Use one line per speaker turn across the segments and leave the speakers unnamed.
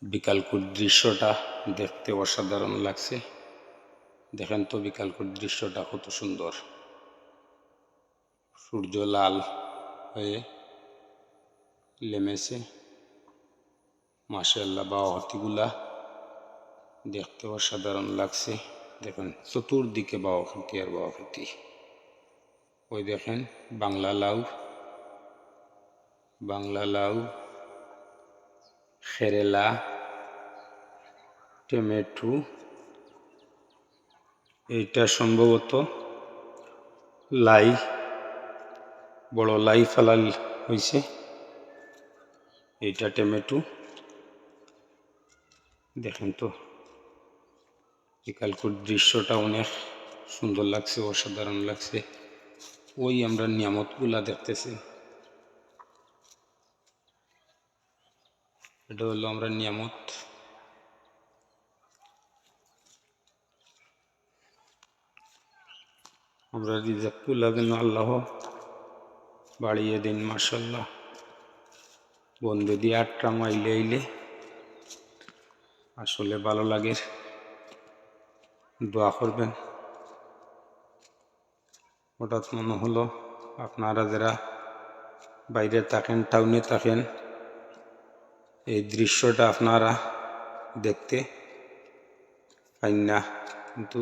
বিকালকুট দৃশ্যটা দেখতে অসাধারণ লাগছে। দেখেন তো বিকালকুট দৃশ্যটা কত সুন্দর। সূর্য লাল হয়ে নেমেছে। মাশাআল্লাহ, বাওয়াহাতিগুলা দেখতে অসাধারণ লাগছে। দেখেন চতুর্দিকে বাওয়াহাতি আর বাওয়াহাতি। ওই দেখেন বাংলা লাউ, খেরেলা, টমেটো, এইটা সম্ভবত লাই, বড় লাই ফালাল হয়েছে। এইটা টমেটো। দেখেন তো বিকালকুট দৃশ্যটা অনেক সুন্দর লাগছে, অসাধারণ লাগছে। ওই আমরা নিয়ামতগুলা দেখতেছি, এটা হলো আমরা নিয়ামত। আমরা রিজিকগুলা যেন আল্লাহ বাড়িয়ে দিন। মাশাআল্লাহ, বন্ধু দিয়ে আটটা আইলে আসলে ভালো লাগে। দোয়া করবেন। হঠাৎ মনে হলো আপনারা যারা বাইরে থাকেন, টাউনে থাকেন, এই দৃশ্যটা আপনারা দেখতে পাই না, কিন্তু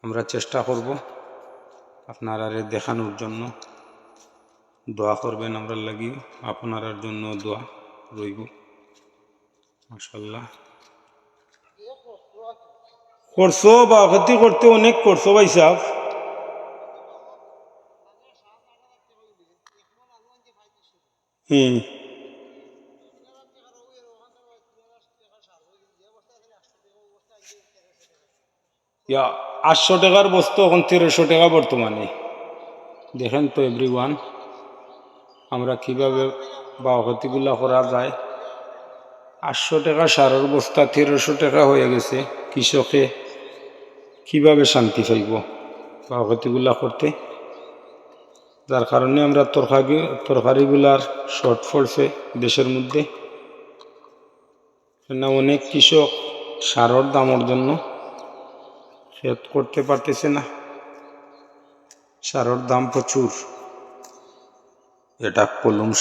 আমরা চেষ্টা করব আপনারা দেখানোর জন্য। দোয়া করবেন আমরা লাগি, আপনার জন্য দোয়া রইব। মাশাআল্লাহ, করছো বা ক্ষতি করতে অনেক করছো ভাই সাহেব। ইয়া 800 টাকার বস্তু এখন 1300 টাকা বর্তমানে। দেখেন তো এভরিওয়ান, আমরা কিভাবে বাওয়াহাতিগুলা করা যায়। 800 টাকা সারের বস্তা 1300 টাকা হয়ে গেছে। কৃষকে কিভাবে শান্তি পাইব বাওয়াহাতিগুলা করতে? যার কারণে আমরা তরকারিগুলার শর্ট পড়ছে দেশের মধ্যে। না, অনেক কৃষক সারের দামের জন্য ক্ষেত করতে পারতেছে না। সারের দাম প্রচুর। এটা কলম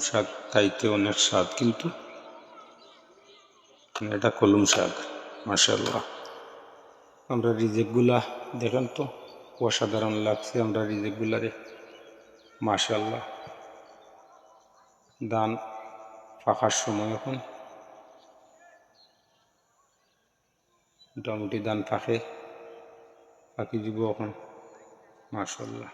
শাক খাইতে অনেক স্বাদ, কিন্তু এটা কলম শাক। মাশাআল্লাহ, আমরা রিজেকগুলা দেখেন তো অসাধারণ লাগছে। আমরা রিজেকগুলারে মাশাআল্লাহ। ধান পাকার সময় এখন, মোটামুটি ধান পাকি দিব এখন। মাশাআল্লাহ।